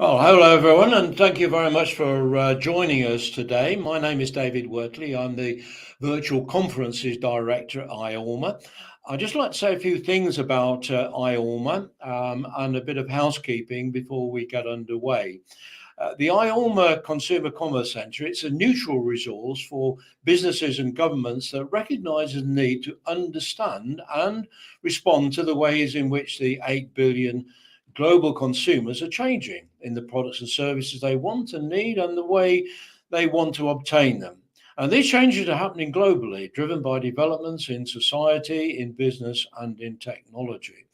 Oh, hello everyone, and thank you very much for joining us today. My name is David Wortley. I'm the Virtual Conferences Director at IORMA. I'd just like to say a few things about IORMA and a bit of housekeeping before we get underway. The IORMA Consumer Commerce Centre, it's a neutral resource for businesses and governments that recognises the need to understand and respond to the ways in which the 8 billion global consumers are changing in the products and services they want and need and the way they want to obtain them. And these changes are happening globally, driven by developments in society, in business, and in technology.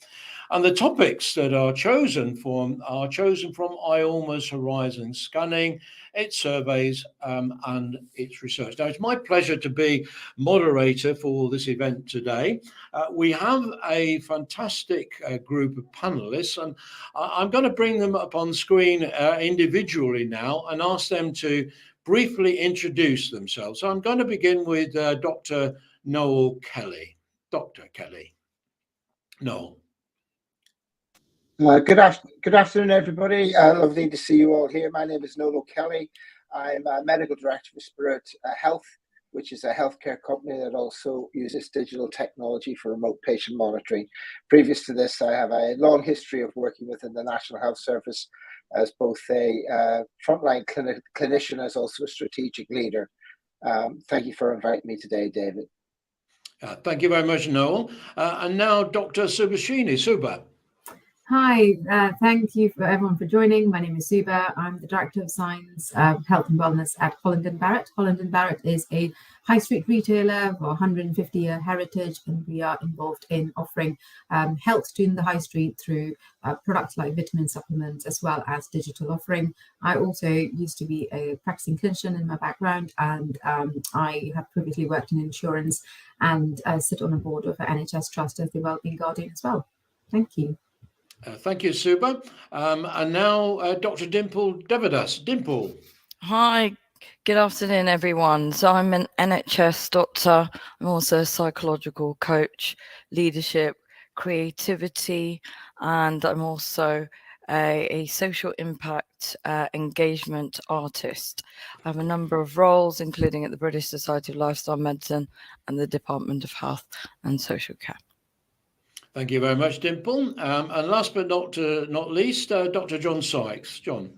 And the topics that are chosen from IORMA's Horizon Scanning, its surveys, and its research. Now, it's my pleasure to be moderator for this event today. We have a fantastic group of panelists, and I'm going to bring them up on screen individually now and ask them to briefly introduce themselves. So I'm going to begin with Dr. Noel Kelly. Dr. Kelly. Noel. Good afternoon, everybody. Lovely to see you all here. My name is Noel Kelly. I'm a medical director for Spirit Health, which is a healthcare company that also uses digital technology for remote patient monitoring. Previous to this, I have a long history of working within the National Health Service as both a frontline clinician as also a strategic leader. Thank you for inviting me today, David. Thank you very much, Noel. And now Dr. Subhashini. Subha. Hi, thank you for everyone for joining. My name is Suba. I'm the Director of Science, Health and Wellness at Holland & Barrett. Holland & Barrett is a high street retailer for 150-year heritage, and we are involved in offering health to the high street through products like vitamin supplements as well as digital offering. I also used to be a practicing clinician in my background, and I have previously worked in insurance and sit on a board of an NHS trust as the Wellbeing Guardian as well. Thank you. Thank you, Suba. And now Dr. Dimple Devadas. Dimple. Hi, good afternoon, everyone. So I'm an NHS doctor. I'm also a psychological coach, leadership, creativity, and I'm also a social impact engagement artist. I have a number of roles, including at the British Society of Lifestyle Medicine and the Department of Health and Social Care. Thank you very much, Dimple. And last but not least, Dr. John Sykes. John.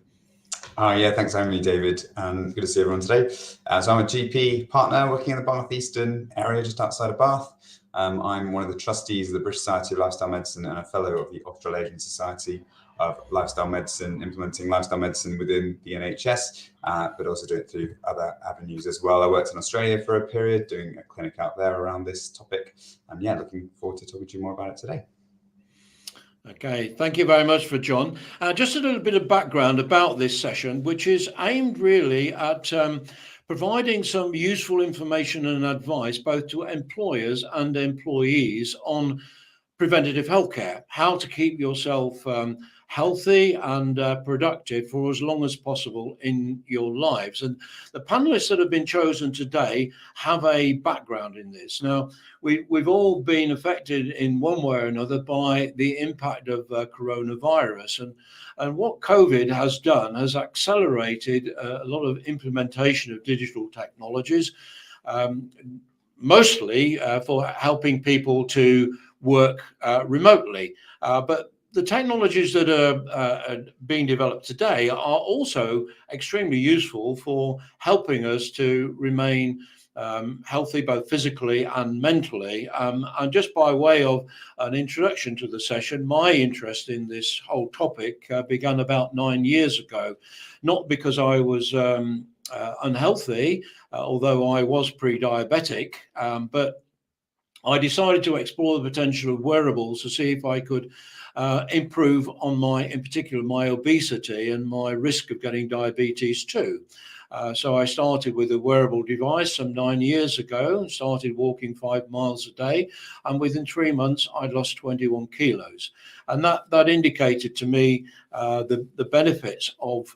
Yeah, thanks for having me, David. Good to see everyone today. So I'm a GP partner working in the Bath Eastern area, just outside of Bath. I'm one of the trustees of the British Society of Lifestyle Medicine and a fellow of the Australasian Society of Lifestyle Medicine, implementing lifestyle medicine within the NHS, but also do it through other avenues as well. I worked in Australia for a period, doing a clinic out there around this topic. And yeah, looking forward to talking to you more about it today. Okay, thank you very much for John. Just a little bit of background about this session, which is aimed really at providing some useful information and advice both to employers and employees on preventative healthcare, how to keep yourself healthy and productive for as long as possible in your lives. And the panelists that have been chosen today have a background in this. Now, we've all been affected in one way or another by the impact of coronavirus. And what COVID has done has accelerated a lot of implementation of digital technologies, mostly for helping people to work remotely. But the technologies that are being developed today are also extremely useful for helping us to remain healthy, both physically and mentally. And just by way of an introduction to the session, my interest in this whole topic began about 9 years ago, not because I was unhealthy, although I was pre-diabetic, but I decided to explore the potential of wearables to see if I could improve on in particular, my obesity and my risk of getting diabetes too. So I started with a wearable device some 9 years ago, started walking 5 miles a day, and within 3 months I'd lost 21 kilos. And that indicated to me the benefits of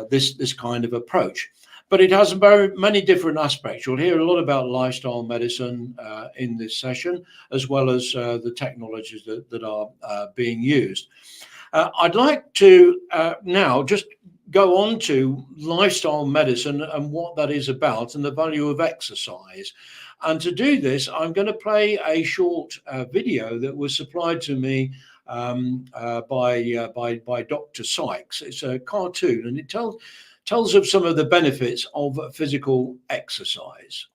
this kind of approach. But it has very many different aspects. You'll hear a lot about lifestyle medicine in this session, as well as the technologies that are being used. I'd like to now just go on to lifestyle medicine and what that is about and the value of exercise. And to do this, I'm going to play a short video that was supplied to me by Dr. Sykes. It's a cartoon, and it tells of some of the benefits of physical exercise.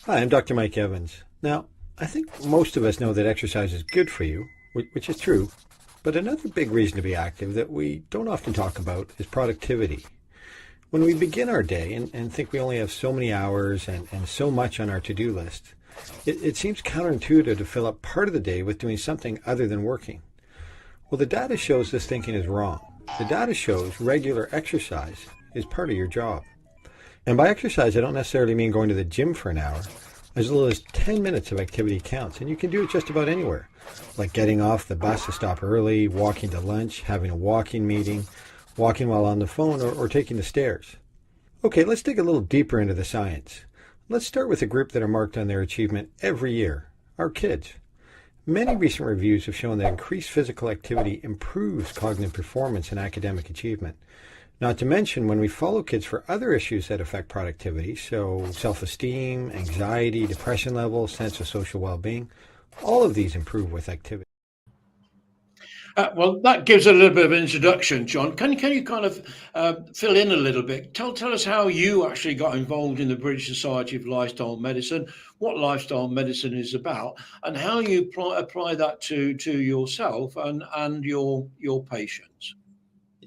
Hi, I'm Dr. Mike Evans. Now, I think most of us know that exercise is good for you, which is true. But another big reason to be active that we don't often talk about is productivity. When we begin our day and think we only have so many hours and so much on our to-do list, it seems counterintuitive to fill up part of the day with doing something other than working. Well, the data shows this thinking is wrong. The data shows regular exercise is part of your job. And by exercise, I don't necessarily mean going to the gym for an hour. As little as 10 minutes of activity counts, and you can do it just about anywhere, like getting off the bus to stop early, walking to lunch, having a walking meeting, walking while on the phone, or taking the stairs. Okay, let's dig a little deeper into the science. Let's start with a group that are marked on their achievement every year, our kids. Many recent reviews have shown that increased physical activity improves cognitive performance and academic achievement. Not to mention when we follow kids for other issues that affect productivity, so self-esteem, anxiety, depression levels, sense of social well-being, all of these improve with activity. Well, that gives a little bit of an introduction, John. Can you kind of fill in a little bit? Tell us how you actually got involved in the British Society of Lifestyle Medicine, what lifestyle medicine is about, and how you apply that to yourself and your patients.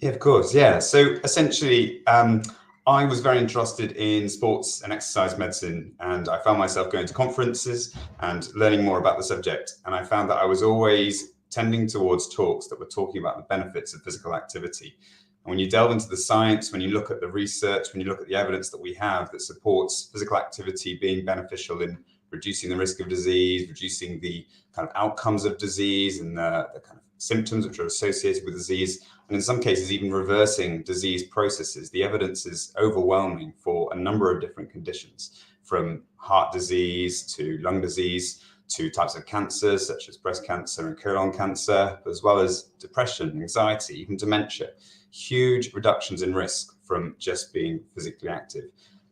Yeah, of course. Yeah. So essentially, I was very interested in sports and exercise medicine, and I found myself going to conferences and learning more about the subject. And I found that I was always tending towards talks that were talking about the benefits of physical activity. And when you delve into the science, when you look at the research, when you look at the evidence that we have that supports physical activity being beneficial in reducing the risk of disease, reducing the kind of outcomes of disease and the kind of symptoms which are associated with disease, and in some cases even reversing disease processes, the evidence is overwhelming for a number of different conditions, from heart disease to lung disease to types of cancers such as breast cancer and colon cancer, as well as depression, anxiety, even dementia. Huge reductions in risk from just being physically active.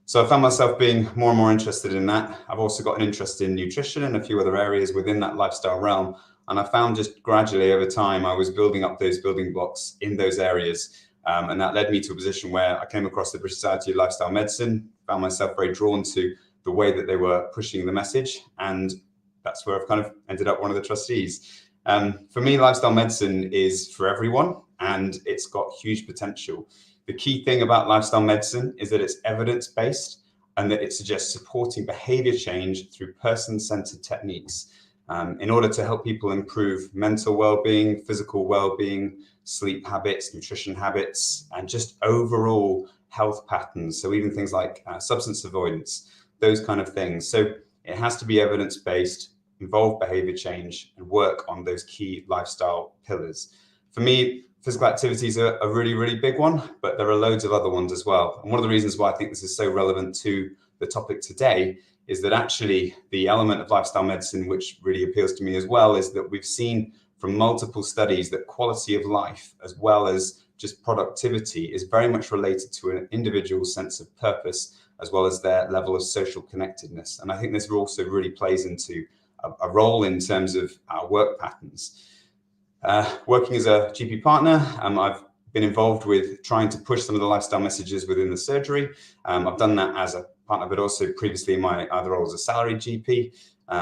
So I found myself being more and more interested in that. I've also got an interest in nutrition and a few other areas within that lifestyle realm. And I found just gradually over time, I was building up those building blocks in those areas. And that led me to a position where I came across the British Society of Lifestyle Medicine, found myself very drawn to the way that they were pushing the message. And that's where I've kind of ended up one of the trustees. For me, lifestyle medicine is for everyone, and it's got huge potential. The key thing about lifestyle medicine is that it's evidence-based and that it suggests supporting behavior change through person-centered techniques in order to help people improve mental well-being, physical well-being, sleep habits, nutrition habits, and just overall health patterns. So even things like substance avoidance, those kind of things. So it has to be evidence-based, involve behavior change, and work on those key lifestyle pillars. For me, physical activities are a really, really big one, but there are loads of other ones as well. And one of the reasons why I think this is so relevant to the topic today is that actually the element of lifestyle medicine, which really appeals to me as well, is that we've seen from multiple studies that quality of life, as well as just productivity, is very much related to an individual's sense of purpose, as well as their level of social connectedness. And I think this also really plays into a role in terms of our work patterns. Working as a GP partner, I've been involved with trying to push some of the lifestyle messages within the surgery. I've done that as a partner, but also previously in my other role as a salaried GP.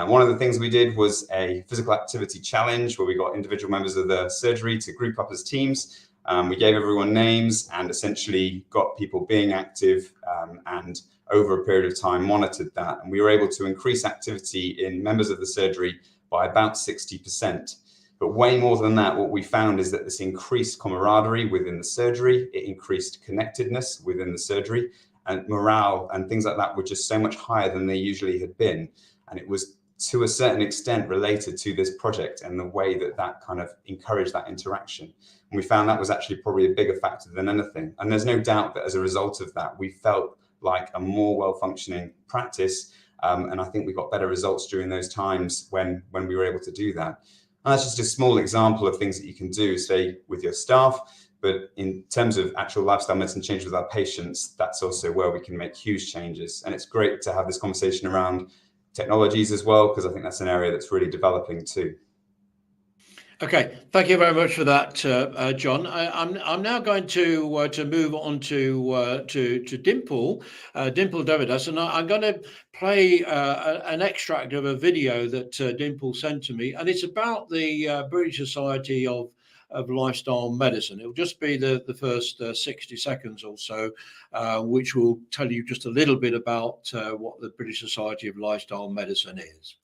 One of the things we did was a physical activity challenge where we got individual members of the surgery to group up as teams. We gave everyone names and essentially got people being active and over a period of time monitored that. And we were able to increase activity in members of the surgery by about 60%. But way more than that, what we found is that this increased camaraderie within the surgery, it increased connectedness within the surgery, and morale and things like that were just so much higher than they usually had been. And it was to a certain extent related to this project and the way that that kind of encouraged that interaction. And we found that was actually probably a bigger factor than anything. And there's no doubt that as a result of that, we felt like a more well-functioning practice. And I think we got better results during those times when we were able to do that. And that's just a small example of things that you can do, say, with your staff. But in terms of actual lifestyle medicine change with our patients, that's also where we can make huge changes. And it's great to have this conversation around technologies as well, because I think that's an area that's really developing too. Okay, thank you very much for that, John. I'm now going to move on to Dimple, Dimple Davidas, and I'm going to play an extract of a video that Dimple sent to me, and it's about the British Society of Lifestyle Medicine. It'll just be the first 60 seconds or so, which will tell you just a little bit about what the British Society of Lifestyle Medicine is.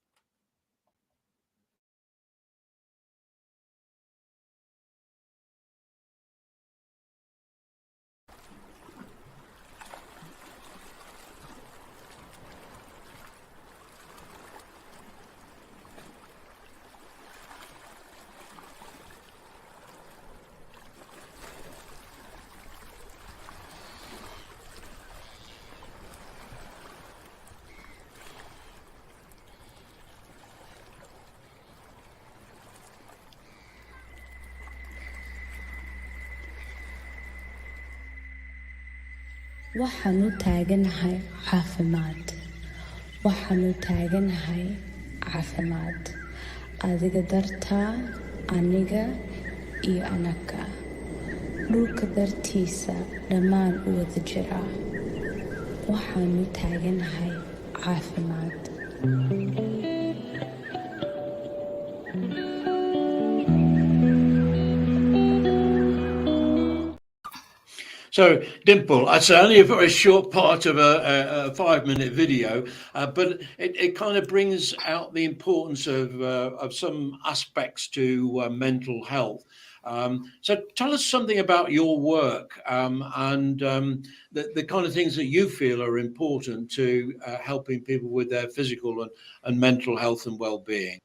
waxaan u taaganahay caafimaad waxaan u taaganahay caafimaad adiga dartaa aniga iyo anaga dhulka dartiisa dhammaan u wada jira waxaan u taaganahay caafimaad So, Dimple, it's only a very short part of a 5-minute video, but it kind of brings out the importance of some aspects to mental health. So tell us something about your work and the kind of things that you feel are important to helping people with their physical and mental health and well-being.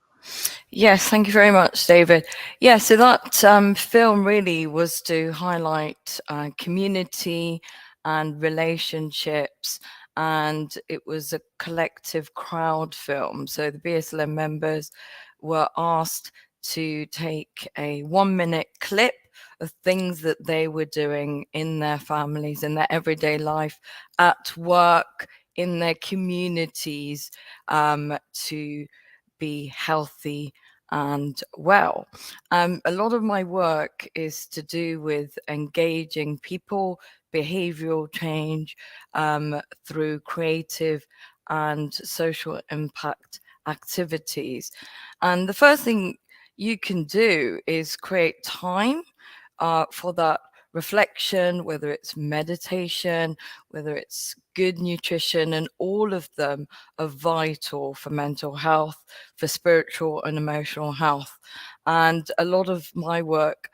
Yes, thank you very much, David. Yeah, so that film really was to highlight community and relationships, and it was a collective crowd film. So the BSLM members were asked to take a 1-minute clip of things that they were doing in their families, in their everyday life, at work, in their communities, to be healthy and well. A lot of my work is to do with engaging people, behavioral change through creative and social impact activities. And the first thing you can do is create time for that reflection, whether it's meditation, whether it's good nutrition, and all of them are vital for mental health, for spiritual and emotional health. And a lot of my work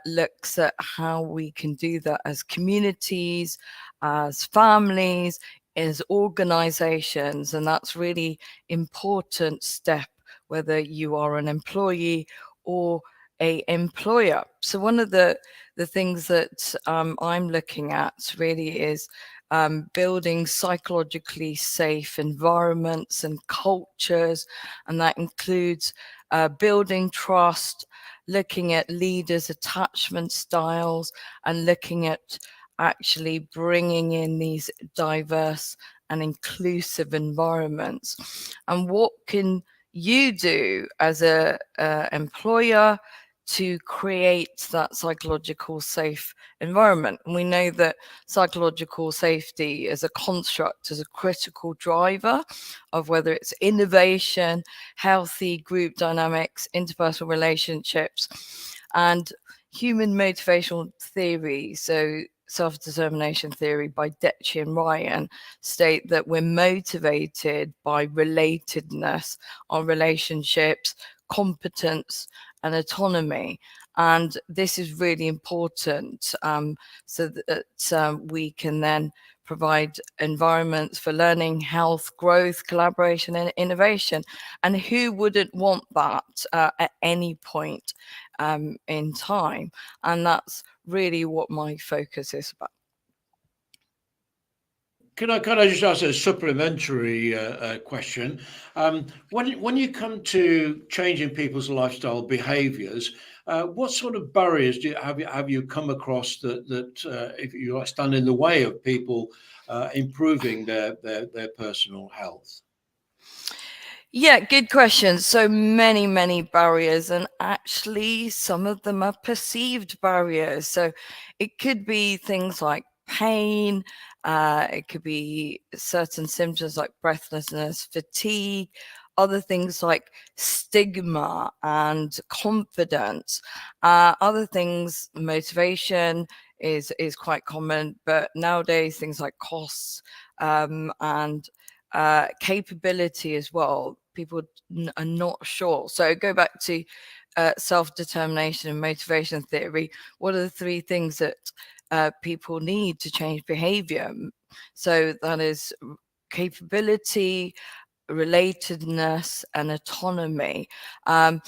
looks at how we can do that as communities, as families, as organizations, and that's really important step, whether you are an employee or a employer. So one of the things that I'm looking at really is building psychologically safe environments and cultures, and that includes building trust, looking at leaders' attachment styles, and looking at actually bringing in these diverse and inclusive environments. And what can you do as a employer to create that psychological safe environment? And we know that psychological safety as a construct is a critical driver of whether it's innovation, healthy group dynamics, interpersonal relationships, and human motivational theory. So self-determination theory by Deci and Ryan state that we're motivated by relatedness, our relationships, competence, and autonomy. And this is really important so that we can then provide environments for learning, health, growth, collaboration, and innovation. And who wouldn't want that at any point in time? And that's really what my focus is about. Can I just ask a supplementary question? When you come to changing people's lifestyle behaviours, what sort of barriers have you come across that if you stand in the way of people improving their personal health? Yeah, good question. So many barriers, and actually some of them are perceived barriers. So it could be things like pain, it could be certain symptoms like breathlessness, fatigue, other things like stigma and confidence, other things, motivation is quite common, but nowadays things like costs and capability as well. People are not sure. So go back to self-determination and motivation theory. What are the three things that people need to change behavior? So that is capability, relatedness, and autonomy. And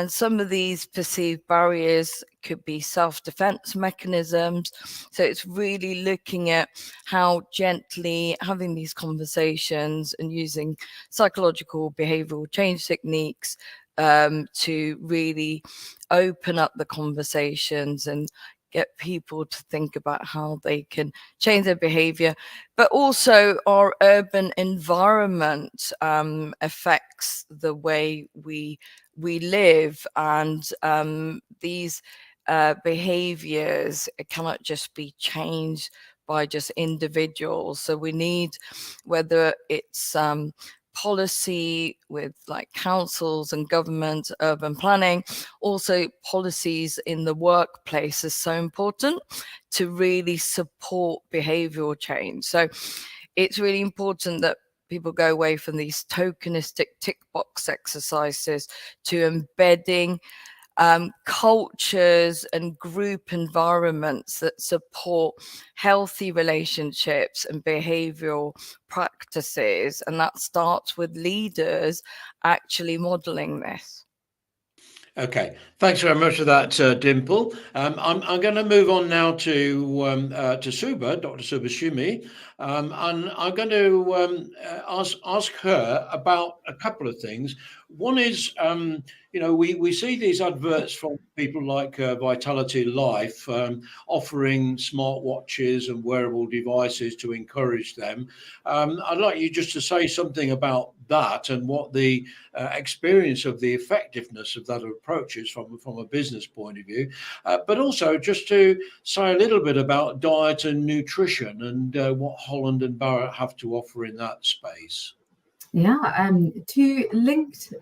some of these perceived barriers could be self-defense mechanisms. So it's really looking at how gently having these conversations and using psychological behavioral change techniques to really open up the conversations and get people to think about how they can change their behavior. But also our urban environment affects the way we live, and these behaviors cannot just be changed by just individuals. So we need, whether it's policy with like councils and government, urban planning, also policies in the workplace is so important to really support behavioral change. So it's really important that people go away from these tokenistic tick box exercises to embedding cultures and group environments that support healthy relationships and behavioral practices. And that starts with leaders actually modeling this. Okay, thanks very much for that, Dimple. I'm going to move on now to Suba, Dr. Suba Shumi, and I'm going to ask her about a couple of things. One is, we see these adverts from people like Vitality Life offering smartwatches and wearable devices to encourage them. I'd like you just to say something about that and what the experience of the effectiveness of that approach is from a business point of view, but also just to say a little bit about diet and nutrition and what Holland and Barrett have to offer in that space. Yeah, two linked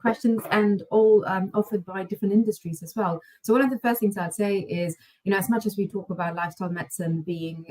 questions, and all offered by different industries as well. So one of the first things I'd say is, as much as we talk about lifestyle medicine being,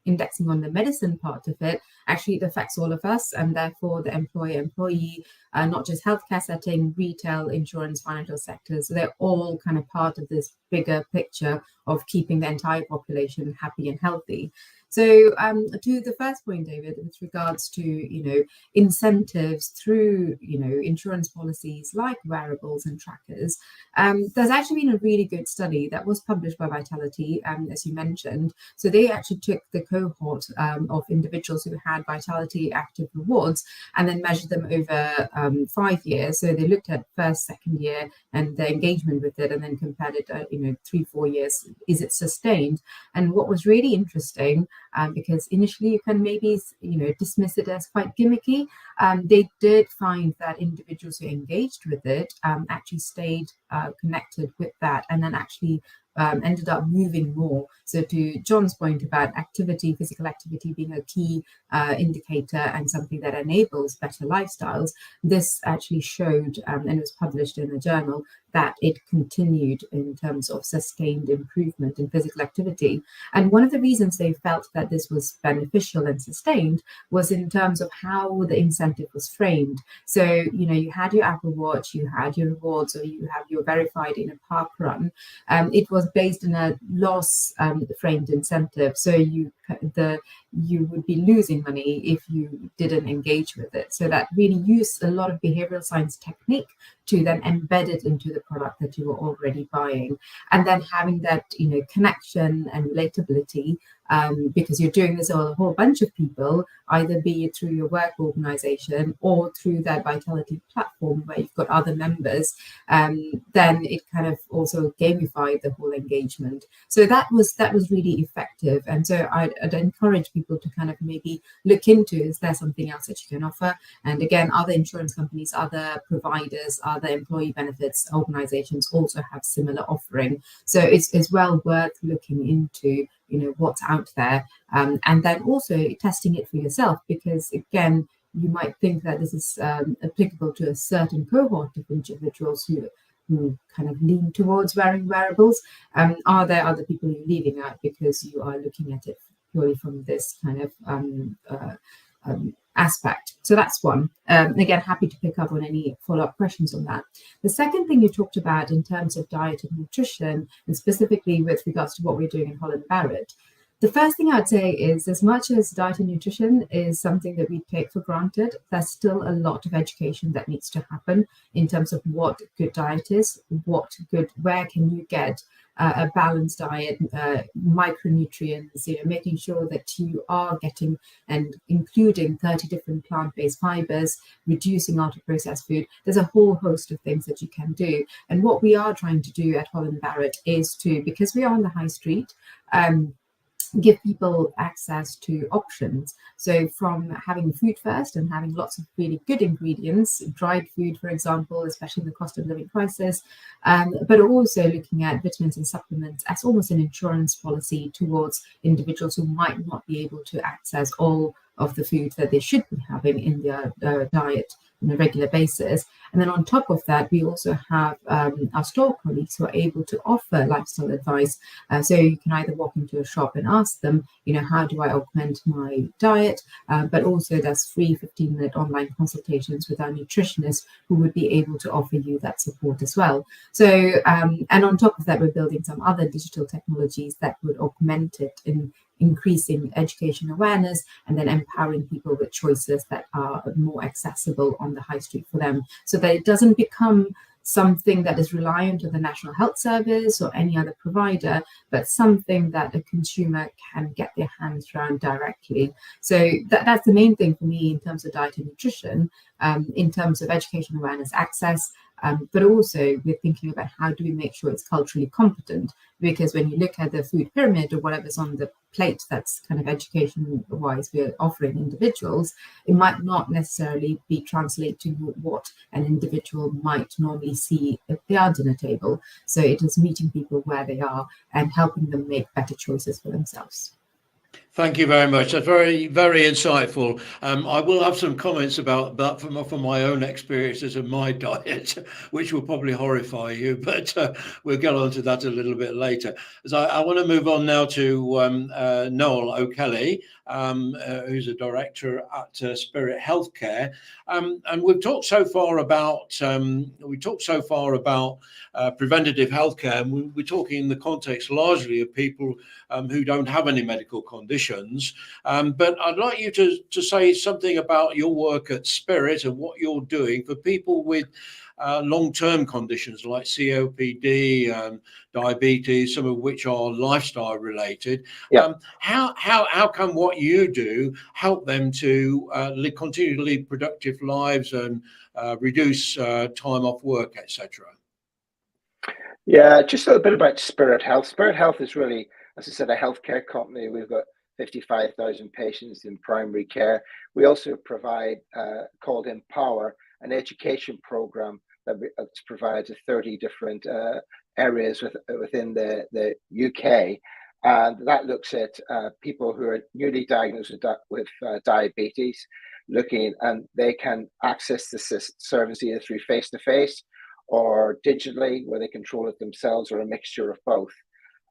indexing on the medicine part of it, actually it affects all of us, and therefore the employer-employee, not just healthcare setting, retail, insurance, financial sectors. So they're all kind of part of this bigger picture of keeping the entire population happy and healthy. So to the first point, David, with regards to, incentives through, insurance policies like wearables and trackers, there's actually been a really good study that was published by Vitality, as you mentioned. So they actually took the cohort of individuals who had Vitality Active Rewards and then measured them over 5 years. So they looked at first, second year and the engagement with it, and then compared it, 3-4 years, is it sustained? And what was really interesting, because initially you can maybe dismiss it as quite gimmicky, they did find that individuals who engaged with it actually stayed connected with that, and then actually ended up moving more. So to John's point about activity, physical activity being a key indicator and something that enables better lifestyles, this actually showed, and it was published in a journal, that it continued in terms of sustained improvement in physical activity. And one of the reasons they felt that this was beneficial and sustained was in terms of how the incentive was framed. So, you had your Apple Watch, you had your rewards, or you have your verified in a park run. It was based in a loss framed incentive. So you would be losing money if you didn't engage with it. So that really used a lot of behavioral science technique to then embed it into the product that you were already buying, and then having that connection and relatability because you're doing this on a whole bunch of people, either be it through your work organization or through that Vitality platform where you've got other members, then it kind of also gamified the whole engagement. So that was really effective. And so I'd encourage people to kind of maybe look into, is there something else that you can offer? And again, other insurance companies, other providers, other employee benefits organizations also have similar offering. So it's well worth looking into, what's out there, and then also testing it for yourself, because again, you might think that this is applicable to a certain cohort of individuals who kind of lean towards wearing wearables. Are there other people you're leaving out because you are looking at it purely from this kind of aspect? So that's one. Again, happy to pick up on any follow-up questions on that. The second thing you talked about in terms of diet and nutrition, and specifically with regards to what we're doing in Holland Barrett, the first thing I'd say is, as much as diet and nutrition is something that we take for granted, there's still a lot of education that needs to happen in terms of what good diet is, where can you get a balanced diet, micronutrients, making sure that you are getting and including 30 different plant-based fibers, reducing ultra-processed food. There's a whole host of things that you can do. And what we are trying to do at Holland Barrett is to, because we are on the high street, give people access to options. So from having food first and having lots of really good ingredients, dried food, for example, especially in the cost of living crisis, but also looking at vitamins and supplements as almost an insurance policy towards individuals who might not be able to access all of the food that they should be having in their diet on a regular basis. And then on top of that, we also have our store colleagues who are able to offer lifestyle advice. So you can either walk into a shop and ask them, how do I augment my diet? But also there's free 15-minute online consultations with our nutritionists who would be able to offer you that support as well. So, and on top of that, we're building some other digital technologies that would augment it in increasing education awareness and then empowering people with choices that are more accessible on the high street for them, so that it doesn't become something that is reliant on the National Health Service or any other provider, but something that a consumer can get their hands around directly. So that's the main thing for me in terms of diet and nutrition, in terms of education awareness, access, but also we're thinking about how do we make sure it's culturally competent, because when you look at the food pyramid or whatever's on the plate that's kind of education-wise we're offering individuals, it might not necessarily be translated to what an individual might normally see at their dinner table. So it is meeting people where they are and helping them make better choices for themselves. Thank you very much. That's very, very insightful. I will have some comments about that from my own experiences of my diet, which will probably horrify you, but we'll get on to that a little bit later. As I want to move on now to Noel O'Kelly, who's a director at Spirit Healthcare, and we've talked so far about preventative healthcare, and we're talking in the context largely of people who don't have any medical conditions. But I'd like you to say something about your work at Spirit and what you're doing for people with long-term conditions like COPD, diabetes, some of which are lifestyle related. Yeah. How can what you do help them to continue to lead productive lives and reduce time off work, etc.? Yeah, just a little bit about Spirit Health. Spirit Health is really, as I said, a healthcare company. We've got 55,000 patients in primary care. We also provide, called Empower, an education program that provides 30 different areas within the UK. And that looks at people who are newly diagnosed with diabetes, and they can access the service either through face-to-face or digitally, where they control it themselves, or a mixture of both.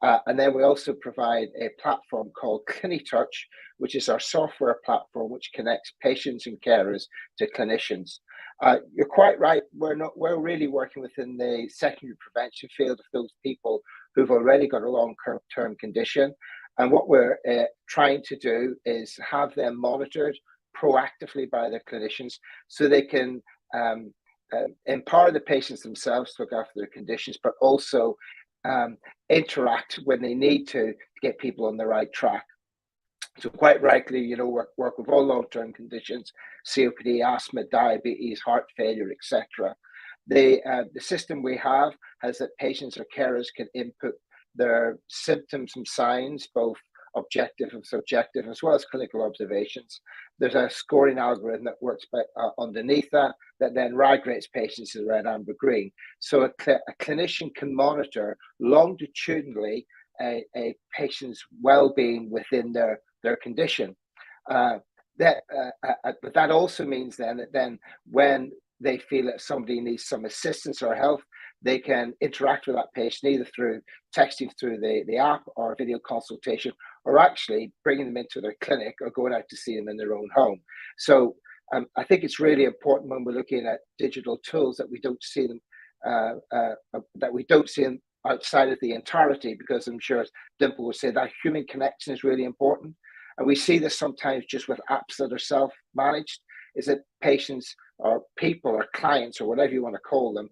And then we also provide a platform called CliniTouch, which is our software platform which connects patients and carers to clinicians. You're quite right. We're really working within the secondary prevention field of those people who've already got a long-term condition. And what we're trying to do is have them monitored proactively by their clinicians, so they can empower the patients themselves to look after their conditions, but also interact when they need to get people on the right track. So quite rightly, you know, work with all long-term conditions, COPD, asthma, diabetes, heart failure, etc. The system we have has that patients or carers can input their symptoms and signs, both objective and subjective, as well as clinical observations. There's a scoring algorithm that works underneath that then rates patients as red, amber, green. So a clinician can monitor longitudinally a patient's well-being within their condition. But that also means that when they feel that somebody needs some assistance or help, they can interact with that patient either through texting through the app or video consultation, or actually bringing them into their clinic or going out to see them in their own home. So I think it's really important when we're looking at digital tools that we don't see them outside of the entirety, because I'm sure Dimple will say that human connection is really important. And we see this sometimes just with apps that are self-managed, is that patients or people or clients or whatever you want to call them,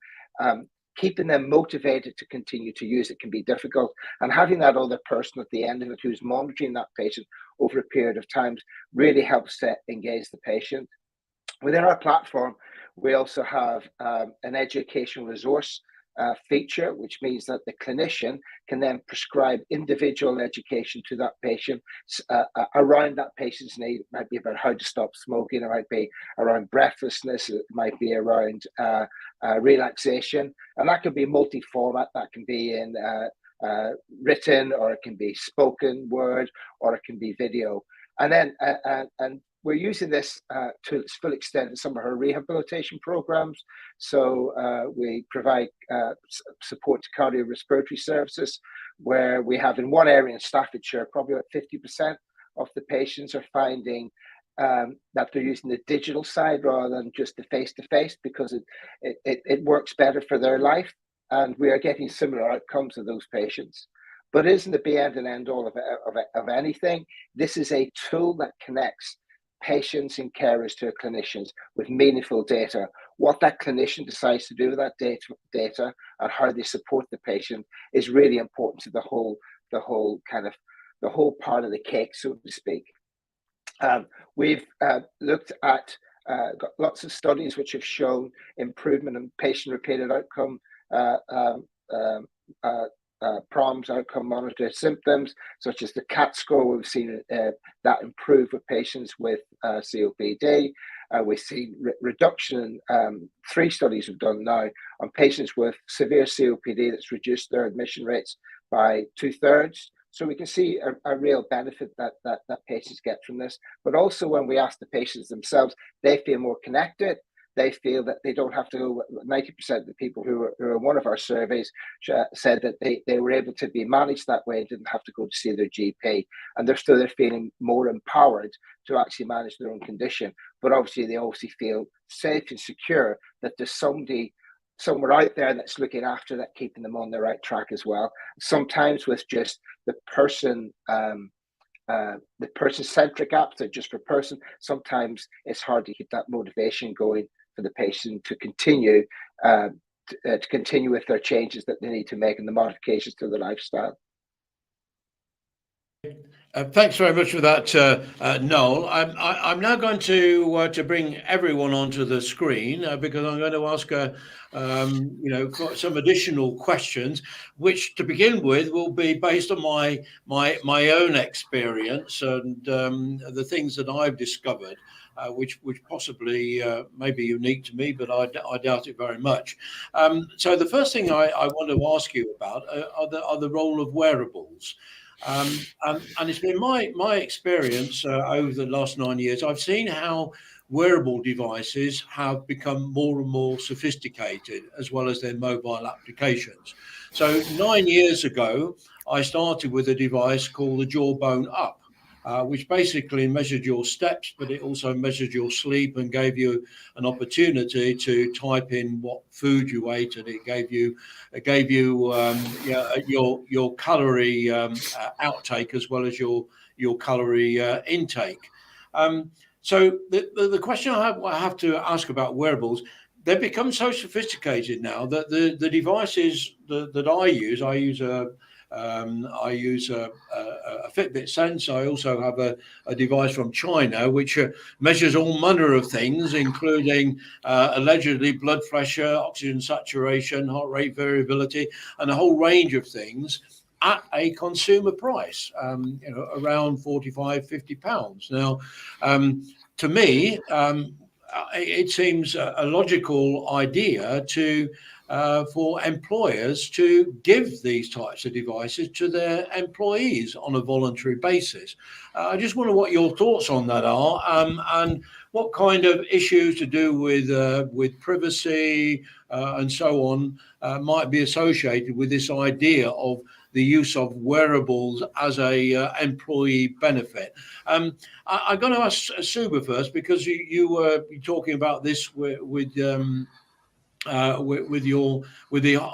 keeping them motivated to continue to use it can be difficult. And having that other person at the end of it who's monitoring that patient over a period of time really helps to engage the patient. Within our platform, we also have an education resource feature, which means that the clinician can then prescribe individual education to that patient around that patient's need. It might be about how to stop smoking, it might be around breathlessness, it might be around relaxation, and that can be multi-format. That can be in written, or it can be spoken word, or it can be video. And then and we're using this to its full extent in some of our rehabilitation programs. So we provide support to cardiorespiratory services, where we have in one area in Staffordshire, probably about 50% of the patients are finding that they're using the digital side rather than just the face-to-face, because it works better for their life. And we are getting similar outcomes of those patients. But it isn't the be end and end all of anything. This is a tool that connects patients and carers to clinicians with meaningful data. What that clinician decides to do with that data and how they support the patient is really important to the whole part of the cake, so to speak. We've looked at got lots of studies which have shown improvement in patient-repeated outcome PROMS, outcome monitored symptoms, such as the CAT score. We've seen that improve with patients with COPD. We've seen reduction in 3 studies we've done now on patients with severe COPD that's reduced their admission rates by 2/3. So we can see a real benefit that patients get from this. But also when we ask the patients themselves, they feel more connected. They feel that they don't have to go. 90% of the people who were in one of our surveys said that they were able to be managed that way and didn't have to go to see their GP. And they're feeling more empowered to actually manage their own condition. But obviously, they feel safe and secure that there's somewhere out there that's looking after that, keeping them on the right track as well. Sometimes with just the person-centric apps that just for person, sometimes it's hard to keep that motivation going for the patient to continue with their changes that they need to make and the modifications to their lifestyle. Thanks very much for that, Noel. I'm now going to bring everyone onto the screen because I'm going to ask some additional questions, which to begin with will be based on my own experience and the things that I've discovered, which possibly may be unique to me, but I doubt it very much. So the first thing I want to ask you about are the role of wearables. And it's been my experience over the last 9 years. I've seen how wearable devices have become more and more sophisticated, as well as their mobile applications. So 9 years ago, I started with a device called the Jawbone Up, which basically measured your steps, but it also measured your sleep and gave you an opportunity to type in what food you ate, and it gave you your calorie outtake as well as your calorie intake. So the question I have to ask about wearables, they've become so sophisticated now that the devices that I use a a Fitbit Sense. I also have a device from China which measures all manner of things, including allegedly blood pressure, oxygen saturation, heart rate variability, and a whole range of things at a consumer price, around 45, 50 pounds. Now, to me, it seems a logical idea for employers to give these types of devices to their employees on a voluntary basis. I just wonder what your thoughts on that are, and what kind of issues to do with privacy and so on might be associated with this idea of the use of wearables as a employee benefit. I'm going to ask Suba first, because you were talking about this with the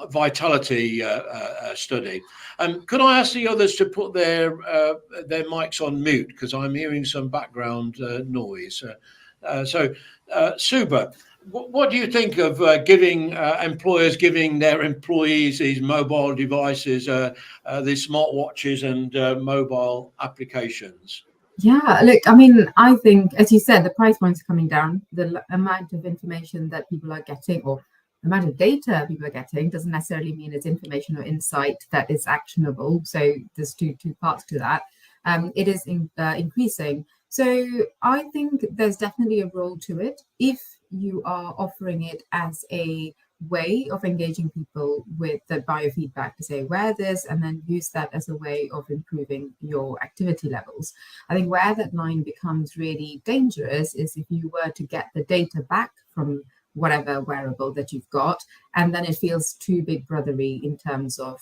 vitality study. Could I ask the others to put their mics on mute, because I'm hearing some background noise. Suba, what do you think of employers giving their employees these mobile devices, these smartwatches and mobile applications? Yeah, look, I mean, I think, as you said, the price points are coming down. The amount of information that people are getting, or the amount of data people are getting, doesn't necessarily mean it's information or insight that is actionable. So there's two parts to that. It is increasing. So I think there's definitely a role to it if you are offering it as a way of engaging people with the biofeedback to say, wear this, and then use that as a way of improving your activity levels. I think where that line becomes really dangerous is if you were to get the data back from whatever wearable that you've got, and then it feels too big brothery in terms of,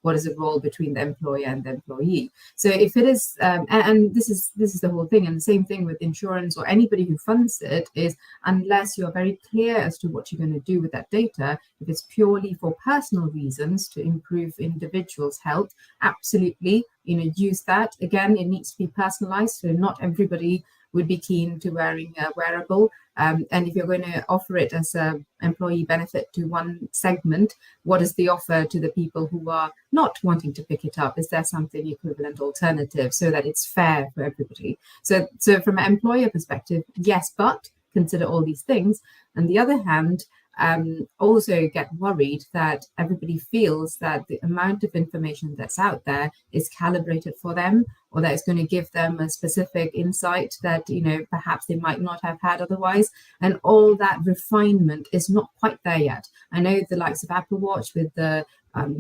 what is the role between the employer and the employee. So if it is, and this is the whole thing, and the same thing with insurance or anybody who funds it, is unless you're very clear as to what you're going to do with that data, if it's purely for personal reasons to improve individuals' health, absolutely, use that. Again, it needs to be personalized, so not everybody would be keen to wearing a wearable. And if you're going to offer it as an employee benefit to one segment, what is the offer to the people who are not wanting to pick it up? Is there something equivalent alternative so that it's fair for everybody? So from an employer perspective, yes, but consider all these things. On the other hand, also get worried that everybody feels that the amount of information that's out there is calibrated for them, or that it's going to give them a specific insight that, perhaps they might not have had otherwise. And all that refinement is not quite there yet. I know the likes of Apple Watch with the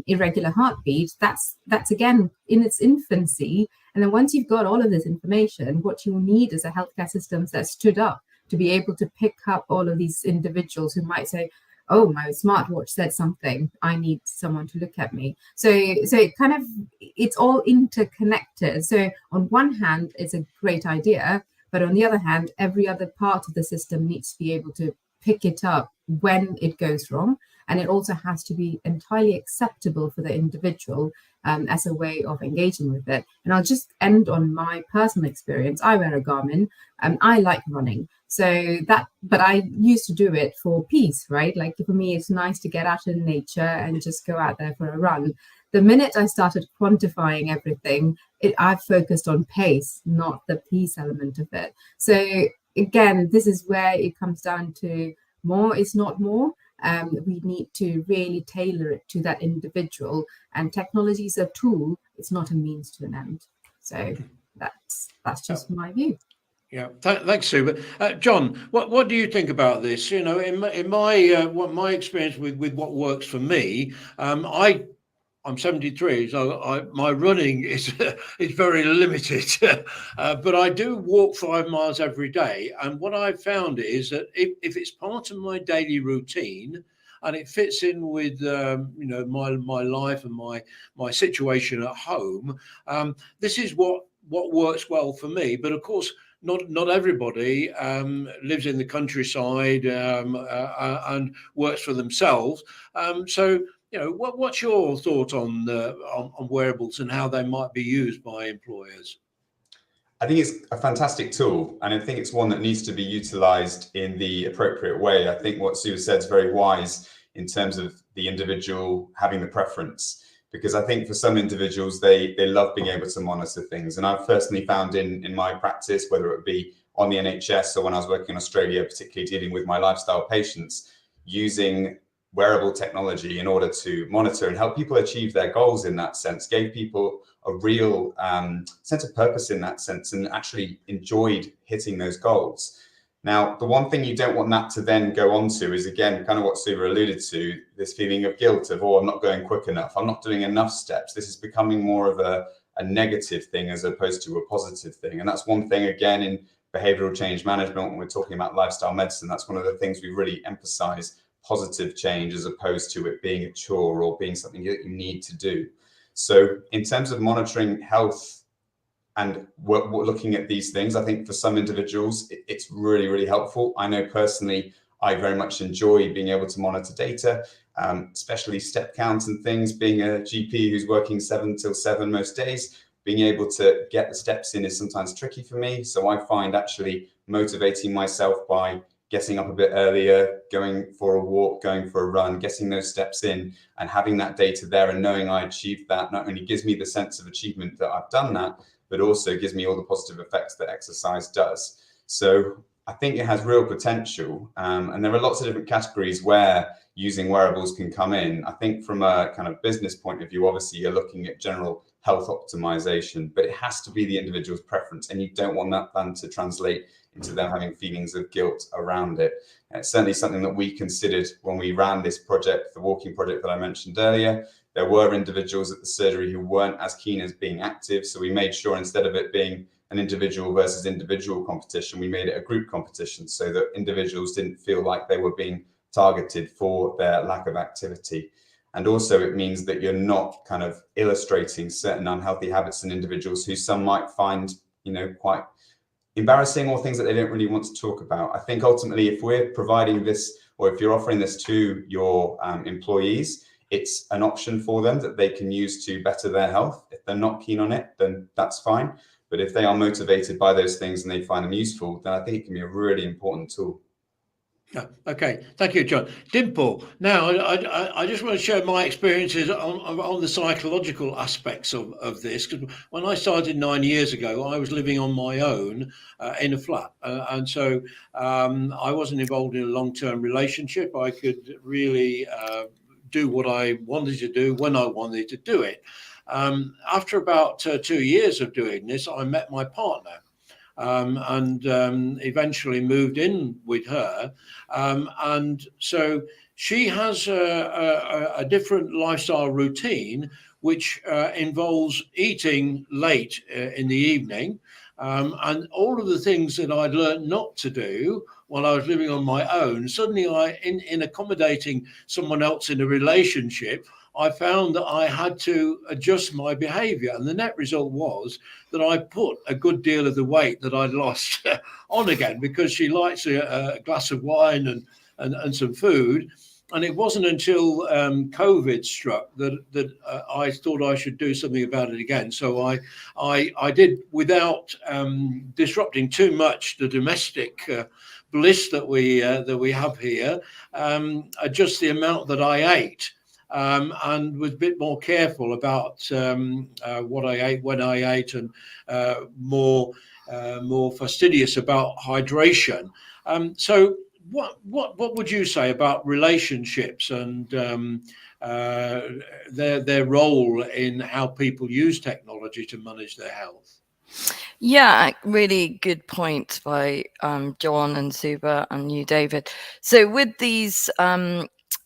irregular heartbeat, that's again in its infancy. And then once you've got all of this information, what you need is a healthcare system that stood up to be able to pick up all of these individuals who might say, oh, my smartwatch said something, I need someone to look at me. So it kind of, it's all interconnected. So on one hand, it's a great idea, but on the other hand, every other part of the system needs to be able to pick it up when it goes wrong. And it also has to be entirely acceptable for the individual as a way of engaging with it. And I'll just end on my personal experience. I wear a Garmin and I like running. But I used to do it for peace, right? Like for me, it's nice to get out in nature and just go out there for a run. The minute I started quantifying everything, I've focused on pace, not the peace element of it. So again, this is where it comes down to more is not more. We need to really tailor it to that individual, and technology is a tool. It's not a means to an end. So that's just my view. Yeah, thanks, Suba. John, what do you think about this? In my experience with what works for me, I'm 73, so my running is very limited, but I do walk 5 miles every day. And what I've found is that if it's part of my daily routine and it fits in with my life and my situation at home, this is what works well for me. But of course, not everybody lives in the countryside and works for themselves. So. What's your thought on wearables and how they might be used by employers? I think it's a fantastic tool, and I think it's one that needs to be utilized in the appropriate way. I think what Sue said is very wise in terms of the individual having the preference. because I think for some individuals, they love being able to monitor things. And I've personally found in my practice, whether it be on the NHS or when I was working in Australia, particularly dealing with my lifestyle patients, using wearable technology in order to monitor and help people achieve their goals in that sense, gave people a real sense of purpose in that sense and actually enjoyed hitting those goals. Now, the one thing you don't want that to then go on to is, again, kind of what Suba alluded to, this feeling of guilt of, oh, I'm not going quick enough, I'm not doing enough steps. This is becoming more of a negative thing as opposed to a positive thing. And that's one thing, again, in behavioral change management, when we're talking about lifestyle medicine, that's one of the things we really emphasize, positive change as opposed to it being a chore or being something that you need to do. So in terms of monitoring health and looking at these things, I think for some individuals, it's really, really helpful. I know personally, I very much enjoy being able to monitor data, especially step counts and things. Being a GP who's working 7 till 7 most days, being able to get the steps in is sometimes tricky for me. So I find actually motivating myself by getting up a bit earlier, going for a walk, going for a run, getting those steps in and having that data there and knowing I achieved that not only gives me the sense of achievement that I've done that, but also gives me all the positive effects that exercise does. So I think it has real potential. And there are lots of different categories where using wearables can come in. I think from a kind of business point of view, obviously you're looking at general health optimization, but it has to be the individual's preference. And you don't want that then to translate into them having feelings of guilt around it. And it's certainly something that we considered when we ran this project, the walking project that I mentioned earlier. There were individuals at the surgery who weren't as keen as being active. So we made sure instead of it being an individual versus individual competition, we made it a group competition so that individuals didn't feel like they were being targeted for their lack of activity. And also it means that you're not kind of illustrating certain unhealthy habits in individuals who some might find, quite embarrassing or things that they don't really want to talk about. I think ultimately, if we're providing this or if you're offering this to your employees, it's an option for them that they can use to better their health. If they're not keen on it, then that's fine. But if they are motivated by those things and they find them useful, then I think it can be a really important tool. Yeah. Okay, thank you, John. Dimple, now I just want to share my experiences on the psychological aspects of this, because when I started 9 years ago, I was living on my own in a flat, and so I wasn't involved in a long-term relationship. I could really do what I wanted to do when I wanted to do it. After about 2 years of doing this, I met my partner. And eventually moved in with her. And so she has a different lifestyle routine, which involves eating late in the evening. And all of the things that I'd learned not to do while I was living on my own, suddenly in accommodating someone else in a relationship, I found that I had to adjust my behavior. And the net result was that I put a good deal of the weight that I'd lost on again, because she likes a glass of wine and some food. And it wasn't until COVID struck that I thought I should do something about it again. So I did, without disrupting too much the domestic bliss that we have here, adjust the amount that I ate. And was a bit more careful about what I ate, when I ate, and more fastidious about hydration. So what would you say about relationships and their role in how people use technology to manage their health? Yeah, really good point by John and Suba and you, David. So with these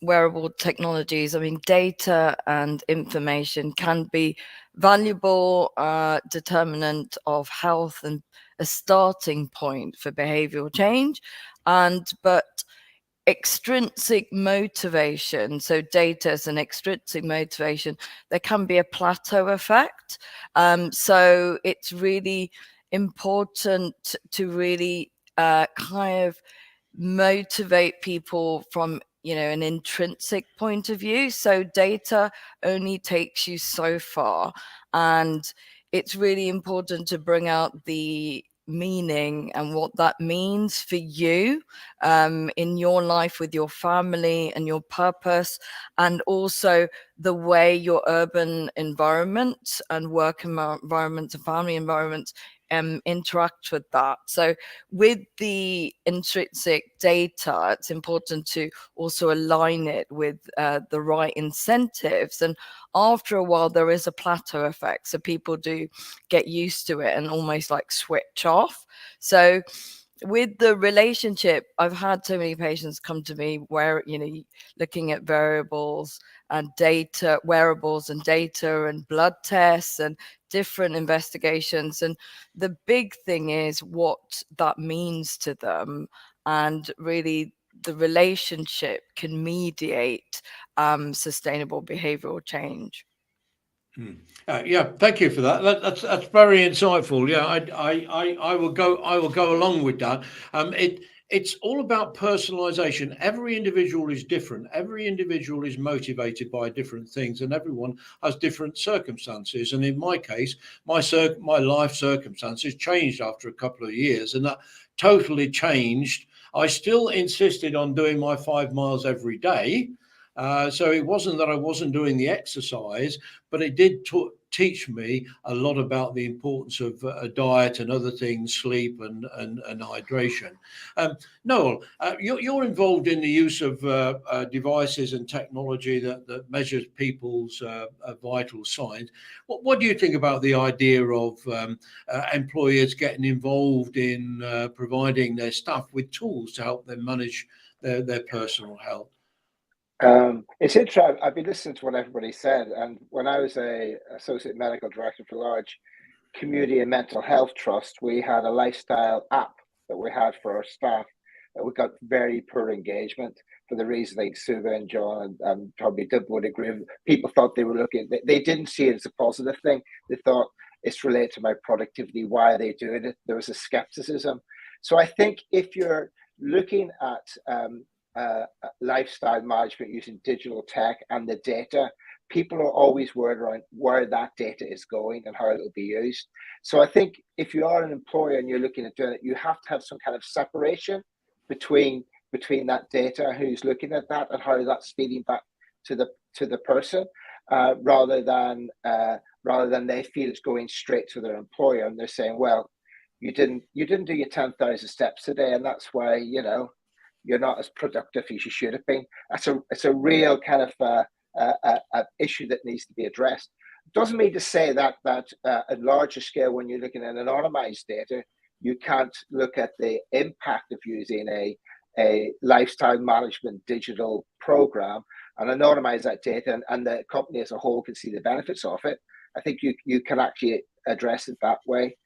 wearable technologies, I mean, data and information can be valuable determinant of health and a starting point for behavioral change, but extrinsic motivation, so data as an extrinsic motivation, there can be a plateau effect. So it's really important to really kind of motivate people from an intrinsic point of view. So data only takes you so far, and it's really important to bring out the meaning and what that means for you in your life with your family and your purpose, and also the way your urban environment and work environments and family environments interact with that. So with the intrinsic data, it's important to also align it with the right incentives. And after a while, there is a plateau effect. So people do get used to it and almost like switch off. So with the relationship, I've had so many patients come to me where, you know, looking at variables and data, wearables and data and blood tests and different investigations. And the big thing is what that means to them, and really the relationship can mediate sustainable behavioral change. Yeah, thank you for that. That's very insightful. Yeah, I will go along with that. It's all about personalization. Every individual is different. Every individual is motivated by different things, and everyone has different circumstances. And in my case, my life circumstances changed after a couple of years, and that totally changed. I still insisted on doing my 5 miles every day. So it wasn't that I wasn't doing the exercise, but it did teach me a lot about the importance of a diet and other things, sleep and hydration. Noel, you're involved in the use of devices and technology that measures people's vital signs. What do you think about the idea of employers getting involved in providing their staff with tools to help them manage their personal health? It's interesting. I've been listening to what everybody said, and when I was a associate medical director for a large community and mental health trust, we had a lifestyle app that we had for our staff that we got very poor engagement for the reason like Suva and John and probably Dib would agree. People thought they were looking, they didn't see it as a positive thing. They thought it's related to my productivity. Why are they doing it? There was a skepticism. So I think if you're looking at lifestyle management using digital tech and the data, people are always worried around where that data is going and how it will be used. So I think if you are an employer and you're looking at doing it, you have to have some kind of separation between that data, who's looking at that and how that's feeding back to the person, rather than they feel it's going straight to their employer and they're saying, well, you didn't do your 10,000 steps today, and that's why you're not as productive as you should have been. It's a real kind of issue that needs to be addressed. Doesn't mean to say that at larger scale, when you're looking at anonymized data, you can't look at the impact of using a lifestyle management digital program and anonymize that data, and the company as a whole can see the benefits of it. I think you can actually address it that way.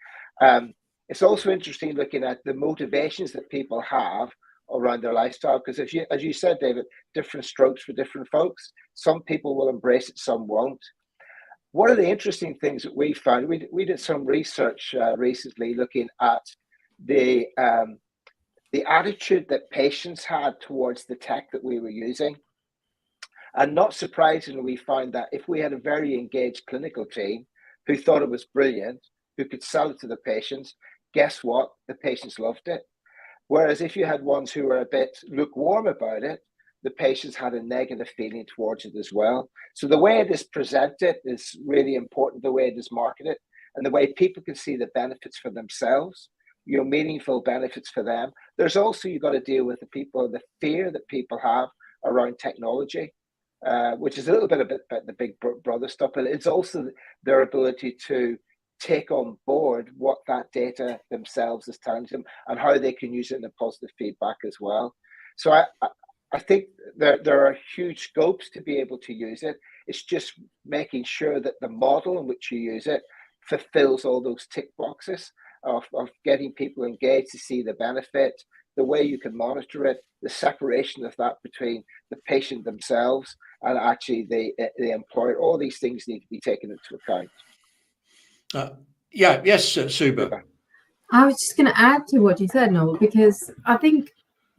It's also interesting looking at the motivations that people have around their lifestyle, because as you said, David, different strokes for different folks. Some people will embrace it, some won't. One of the interesting things that we found, we did some research recently looking at the attitude that patients had towards the tech that we were using. And not surprisingly, we found that if we had a very engaged clinical team who thought it was brilliant, who could sell it to the patients, guess what? The patients loved it. Whereas if you had ones who were a bit lukewarm about it, the patients had a negative feeling towards it as well. So the way it is presented is really important, the way it is marketed, and the way people can see the benefits for themselves, meaningful benefits for them. There's also, you've got to deal with the fear that people have around technology, which is a little bit about the big brother stuff, but it's also their ability to take on board what that data themselves is telling them and how they can use it in a positive feedback as well. So I think there are huge scopes to be able to use it. It's just making sure that the model in which you use it fulfills all those tick boxes of getting people engaged to see the benefit, the way you can monitor it, the separation of that between the patient themselves and actually the employer. All these things need to be taken into account. Yes, Suba. I was just going to add to what you said, Noel, because I think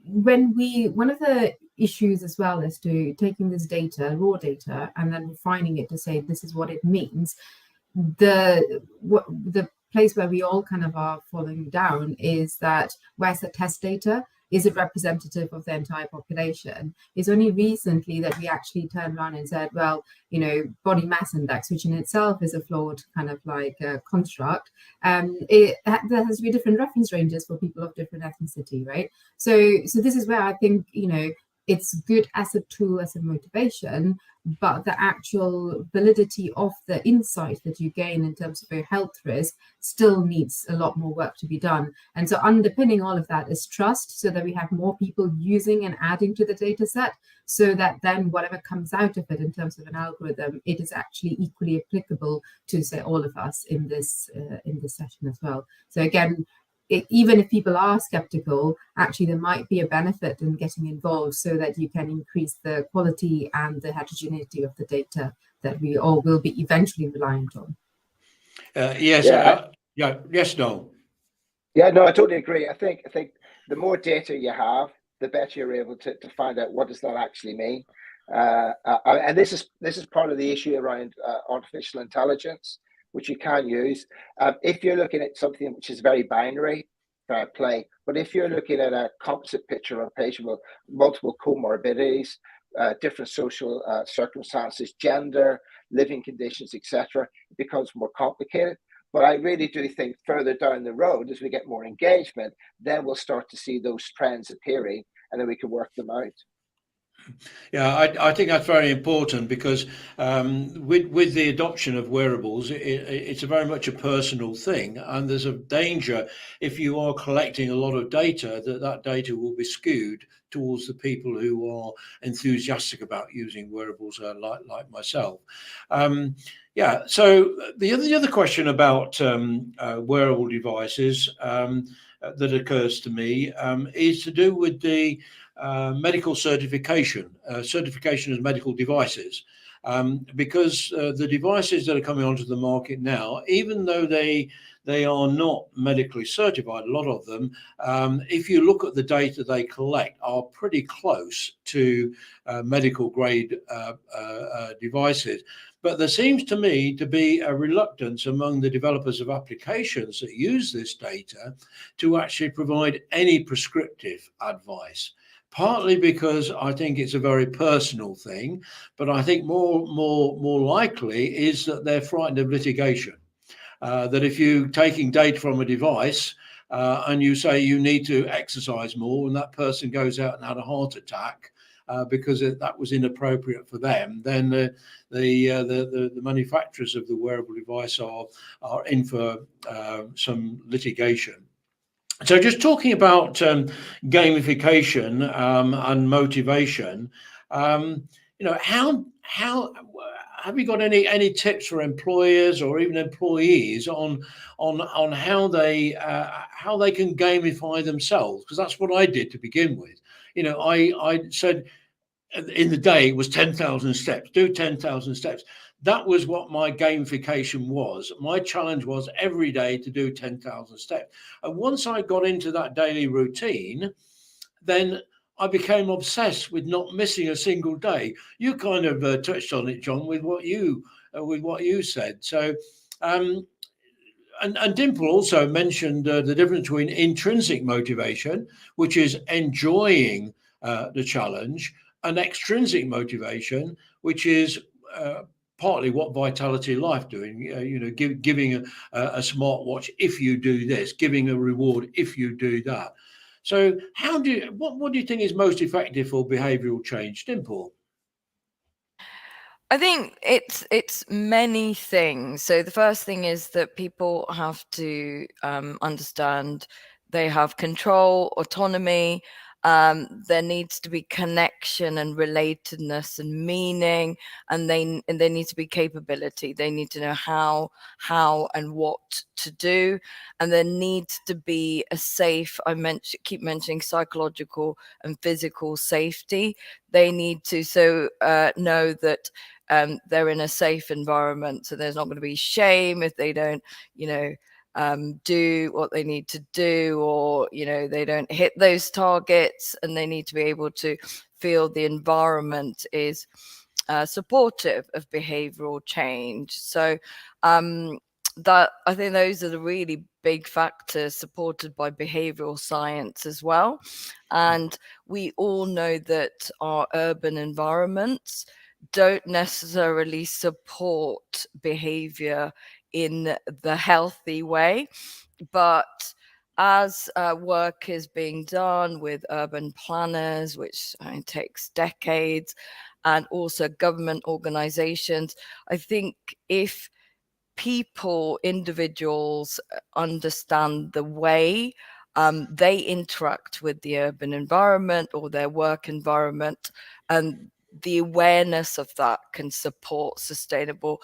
one of the issues as well is to taking this data, raw data, and then refining it to say this is what it means. The place where we all kind of are falling down is that where's the test data? is it representative of the entire population? It's only recently that we actually turned around and said, well, body mass index, which in itself is a flawed kind of like construct, there has to be different reference ranges for people of different ethnicity, right? So this is where I think, it's good as a tool, as a motivation, but the actual validity of the insight that you gain in terms of your health risk still needs a lot more work to be done. And so underpinning all of that is trust, so that we have more people using and adding to the data set, so that then whatever comes out of it in terms of an algorithm, it is actually equally applicable to, say, all of us in this session as well. So again, even if people are skeptical, actually there might be a benefit in getting involved, so that you can increase the quality and the heterogeneity of the data that we all will be eventually reliant on. Yes, Noel. Yeah, no, I totally agree. I think the more data you have, the better you're able to find out what does that actually mean. And this is part of the issue around artificial intelligence, which you can use. If you're looking at something which is very binary, fair play. But if you're looking at a composite picture of a patient with multiple comorbidities, different social circumstances, gender, living conditions, etc., it becomes more complicated. But I really do think further down the road, as we get more engagement, then we'll start to see those trends appearing, and then we can work them out. Yeah, I think that's very important, because with the adoption of wearables, it's a very much a personal thing, and there's a danger if you are collecting a lot of data that data will be skewed towards the people who are enthusiastic about using wearables, like myself. Yeah. So the other question about wearable devices that occurs to me is to do with the medical certification as medical devices, because the devices that are coming onto the market now, even though they are not medically certified, a lot of them, if you look at the data they collect, are pretty close to medical grade devices. But there seems to me to be a reluctance among the developers of applications that use this data to actually provide any prescriptive advice. Partly because I think it's a very personal thing, but I think more likely is that they're frightened of litigation. That if you're taking data from a device and you say you need to exercise more, and that person goes out and had a heart attack because that was inappropriate for them, then the manufacturers of the wearable device are in for some litigation. So just talking about gamification and motivation, how have you got any tips for employers or even employees on how they can gamify themselves? Because that's what I did to begin with. I said in the day it was 10,000 steps, do 10,000 steps. That was what my gamification was. My challenge was every day to do 10,000 steps. And once I got into that daily routine, then I became obsessed with not missing a single day. You kind of touched on it, John, with what you said. So, and Dimple also mentioned the difference between intrinsic motivation, which is enjoying the challenge, and extrinsic motivation, which is partly what Vitality Life doing, giving a smartwatch if you do this, giving a reward if you do that. So what do you think is most effective for behavioural change, Dimple? I think it's many things. So the first thing is that people have to understand they have control, autonomy. There needs to be connection and relatedness and meaning, and there needs to be capability. They need to know how and what to do, and there needs to be a safe. Keep mentioning psychological and physical safety. They need to know that they're in a safe environment, so there's not going to be shame if they don't, do what they need to do, or they don't hit those targets, and they need to be able to feel the environment is supportive of behavioral change. So that I think those are the really big factors, supported by behavioral science as well. And we all know that our urban environments don't necessarily support behavior in the healthy way, but as work is being done with urban planners, which takes decades, and also government organizations, I think if people, individuals understand the way they interact with the urban environment or their work environment, and the awareness of that can support sustainable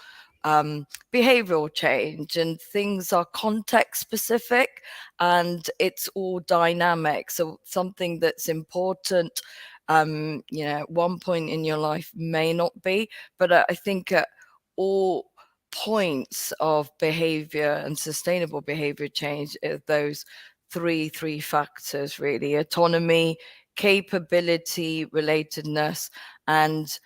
behavioral change. And things are context specific and it's all dynamic. So something that's important, at one point in your life may not be, but I think at all points of behavior and sustainable behavior change are those three factors, really: autonomy, capability, relatedness, and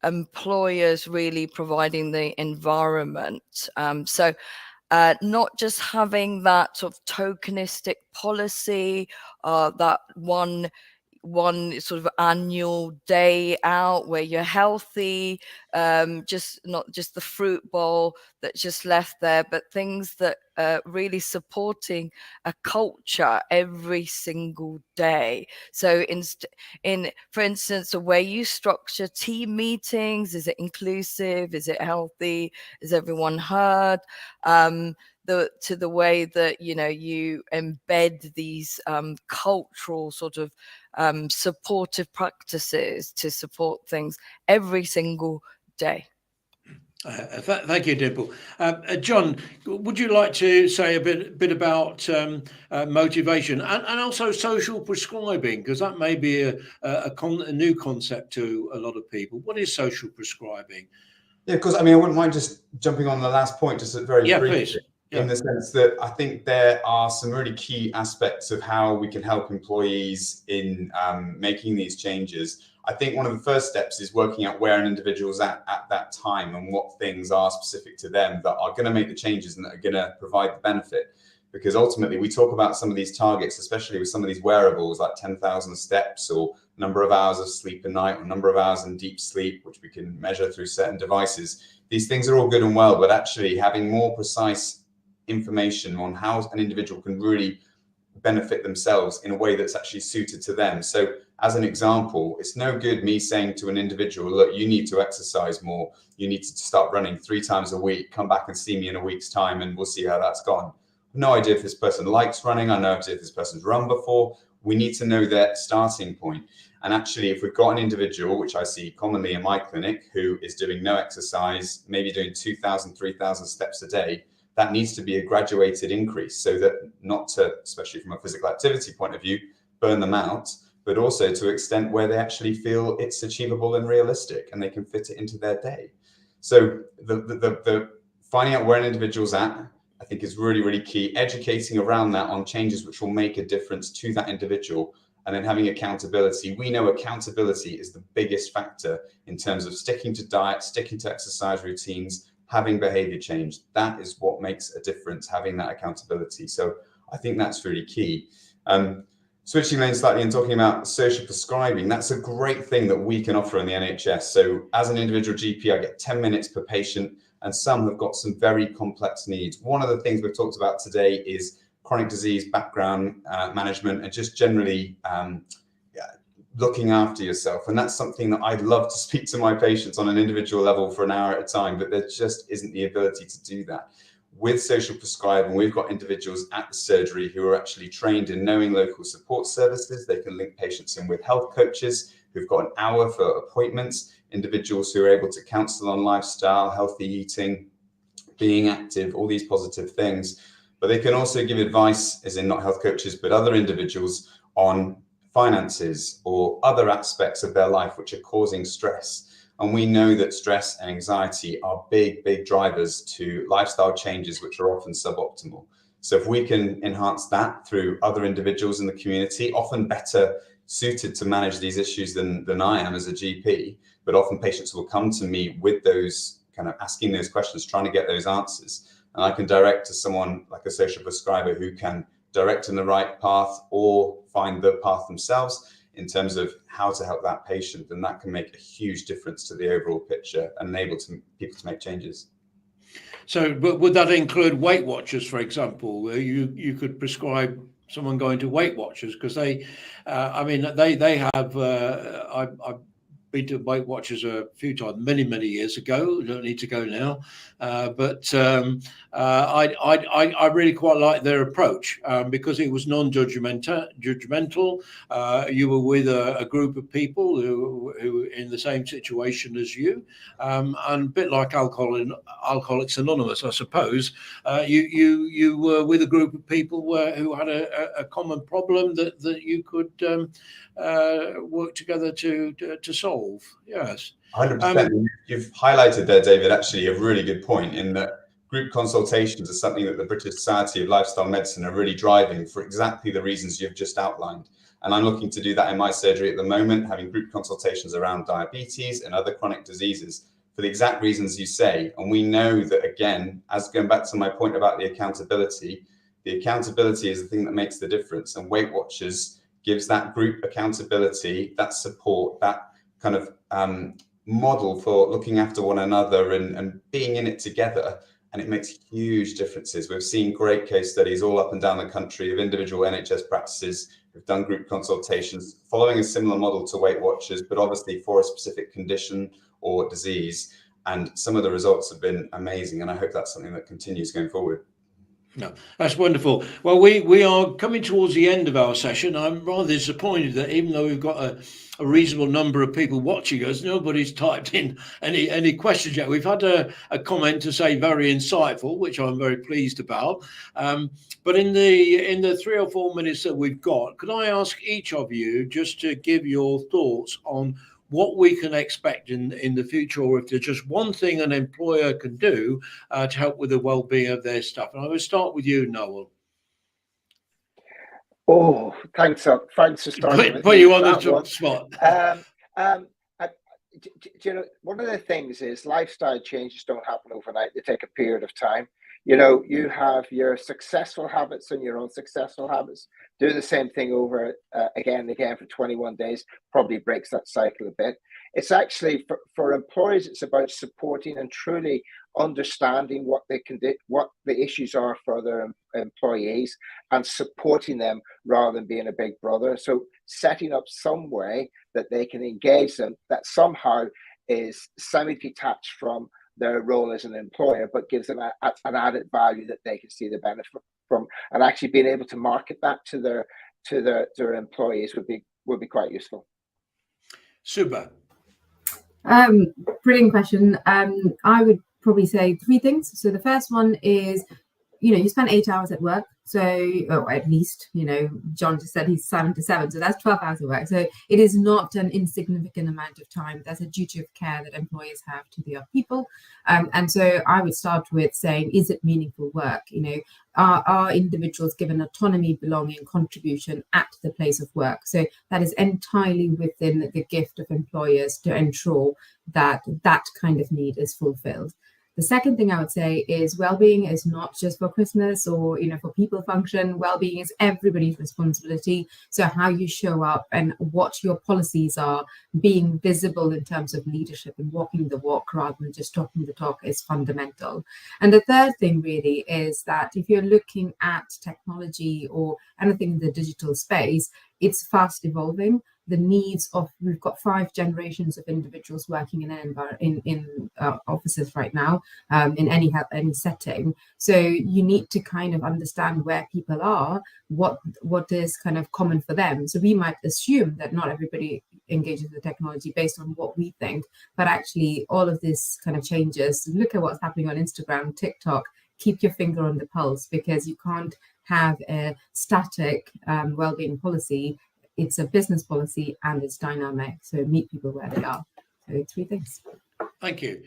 employers really providing the environment. So not just having that sort of tokenistic policy, that one sort of annual day out where you're healthy, just not just the fruit bowl that's just left there, but things that are really supporting a culture every single day. So for instance, the way you structure team meetings, is it inclusive? Is it healthy? Is everyone heard? To the way that you embed these cultural sort of supportive practices to support things every single day. Thank you, Dimple. John, would you like to say a bit about motivation and also social prescribing, because that may be a new concept to a lot of people. What is social prescribing? Yeah, because I wouldn't mind just jumping on the last point, just very briefly. Please. In the sense that I think there are some really key aspects of how we can help employees in making these changes. I think one of the first steps is working out where an individual's at that time and what things are specific to them that are going to make the changes and that are going to provide the benefit. Because ultimately we talk about some of these targets, especially with some of these wearables like 10,000 steps or number of hours of sleep a night or number of hours in deep sleep, which we can measure through certain devices. These things are all good and well, but actually having more precise information on how an individual can really benefit themselves in a way that's actually suited to them. So as an example, it's no good me saying to an individual, look, you need to exercise more. You need to start running 3 times a week. Come back and see me in a week's time and we'll see how that's gone. No idea if this person likes running. I know if this person's run before. We need to know their starting point. And actually, if we've got an individual, which I see commonly in my clinic, who is doing no exercise, maybe doing 2,000, 3,000 steps a day, that needs to be a graduated increase, so that not to, especially from a physical activity point of view, burn them out, but also to extent where they actually feel it's achievable and realistic and they can fit it into their day. So the finding out where an individual's at, I think, is really, really key. Educating around that on changes which will make a difference to that individual, and then having accountability. We know accountability is the biggest factor in terms of sticking to diet, sticking to exercise routines, having behavior change. That is what makes a difference, having that accountability. So I think that's really key. Switching lanes slightly and talking about social prescribing, that's a great thing that we can offer in the NHS. So as an individual GP, I get 10 minutes per patient, and some have got some very complex needs. One of the things we've talked about today is chronic disease background management and just generally looking after yourself. And that's something that I'd love to speak to my patients on an individual level for an hour at a time, but there just isn't the ability to do that. With social prescribing, we've got individuals at the surgery who are actually trained in knowing local support services. They can link patients in with health coaches who've got an hour for appointments, individuals who are able to counsel on lifestyle, healthy eating, being active, all these positive things. But they can also give advice, as in not health coaches, but other individuals, on finances or other aspects of their life which are causing stress. And we know that stress and anxiety are big drivers to lifestyle changes which are often suboptimal. So if we can enhance that through other individuals in the community, often better suited to manage these issues than I am as a GP, but often patients will come to me with those kind of asking those questions, trying to get those answers. and I can direct to someone like a social prescriber who can direct in the right path or find the path themselves in terms of how to help that patient, then that can make a huge difference to the overall picture and enable people to make changes. So, but would that include Weight Watchers, for example, where you could prescribe someone going to Weight Watchers? Because they, I mean, they have. I've been to Weight Watchers a few times, many years ago. Don't need to go now, but I really quite like their approach because it was non-judgmental. You were with a group of people who in the same situation as you, and a bit like Alcoholics Anonymous, I suppose. You were with a group of people who had a common problem that you could work together to solve. Yes, 100%. You've highlighted there, David, actually a really good point in that group consultations are something that the British Society of Lifestyle Medicine are really driving for exactly the reasons you've just outlined. And I'm looking to do that in my surgery at the moment, having group consultations around diabetes and other chronic diseases for the exact reasons you say. And we know that, again, as going back to my point about the accountability is the thing that makes the difference. And Weight Watchers gives that group accountability, that support, that kind of model for looking after one another and being in it together. And it makes huge differences. We've seen great case studies all up and down the country of individual NHS practices who've done group consultations following a similar model to Weight Watchers, but obviously for a specific condition or disease. And some of the results have been amazing. And I hope that's something that continues going forward. No, that's wonderful. Well, we are coming towards the end of our session. I'm rather disappointed that even though we've got a reasonable number of people watching us, nobody's typed in any questions yet. We've had a comment to say very insightful, which I'm very pleased about. But in the 3 or 4 minutes that we've got, could I ask each of you just to give your thoughts on what we can expect in the future, or if there's just one thing an employer can do to help with the well-being of their staff? And I will start with you, Noel. Oh, thanks for starting with put me you on that the one. spot. You know, one of the things is lifestyle changes don't happen overnight. They take a period of time. You know, you have your successful habits and your unsuccessful habits. Do the same thing over again and again for 21 days probably breaks that cycle a bit. It's actually for employees, it's about supporting and truly understanding what they can do, what the issues are for their employees, and supporting them rather than being a big brother. So setting up some way that they can engage them that somehow is semi-detached from their role as an employer, but gives them an added value that they can see the benefit from, and actually being able to market that to their employees would be quite useful. Super. Brilliant question. I would probably say 3 things. So the first one is, you spend 8 hours at work. So, or at least, John just said he's 7 to 7. So that's 12 hours of work. So it is not an insignificant amount of time. There's a duty of care that employers have to their people. And so I would start with saying, is it meaningful work? Are individuals given autonomy, belonging, contribution at the place of work? So that is entirely within the gift of employers to ensure that that kind of need is fulfilled. The second thing I would say is well-being is not just for Christmas or, for people function. Well-being is everybody's responsibility. So how you show up and what your policies are, being visible in terms of leadership and walking the walk rather than just talking the talk is fundamental. And the third thing really is that if you're looking at technology or anything in the digital space, it's fast evolving. The needs of, we've got 5 generations of individuals working in offices right now, in any setting. So you need to kind of understand where people are, what is kind of common for them. So we might assume that not everybody engages with technology based on what we think, but actually all of this kind of changes. Look at what's happening on Instagram, TikTok. Keep your finger on the pulse, because you can't have a static well-being policy. It's a business policy and it's dynamic. So meet people where they are. So 3 things. Thank you.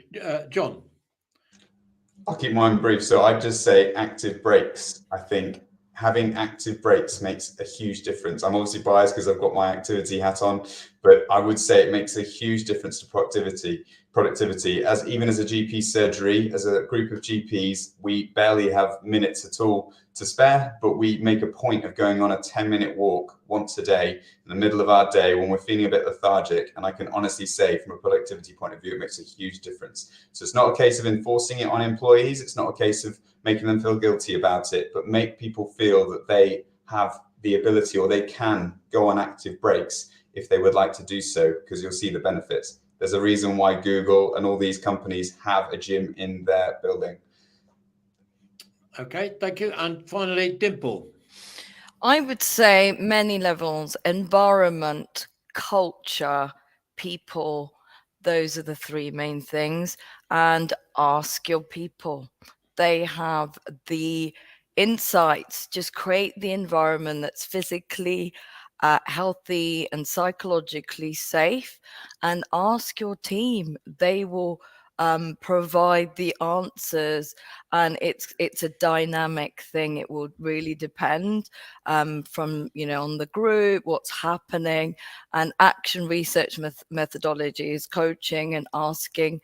John? I'll keep mine brief. So I'd just say active breaks. I think having active breaks makes a huge difference. I'm obviously biased because I've got my activity hat on, But I would say it makes a huge difference to productivity. As even as a GP surgery, as a group of GPs, we barely have minutes at all to spare, but we make a point of going on a 10-minute walk once a day in the middle of our day when we're feeling a bit lethargic. And I can honestly say, from a productivity point of view, it makes a huge difference. So it's not a case of enforcing it on employees. It's not a case of making them feel guilty about it, but make people feel that they have the ability, or they can go on active breaks if they would like to do so, because you'll see the benefits. There's a reason why Google and all these companies have a gym in their building. Okay, thank you. And finally, Dimple. I would say many levels: environment, culture, people. Those are the three main things. And ask your people. They have the insights. Just create the environment that's physically healthy and psychologically safe, and ask your team. They will provide the answers, and it's a dynamic thing. It will really depend from, you know, on the group, what's happening, and action research methodologies, coaching and asking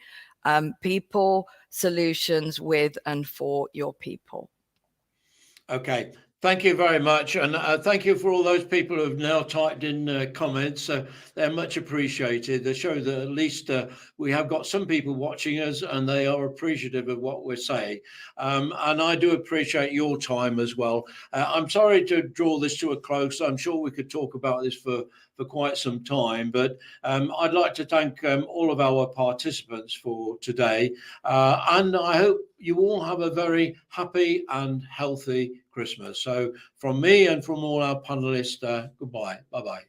people solutions with and for your people. Okay, thank you very much. And thank you for all those people who have now typed in comments. They're much appreciated. They show that at least we have got some people watching us, and they are appreciative of what we're saying. And I do appreciate your time as well. I'm sorry to draw this to a close. I'm sure we could talk about this for quite some time, but I'd like to thank all of our participants for today. And I hope you all have a very happy and healthy Christmas. So from me and from all our panelists, goodbye. Bye-bye.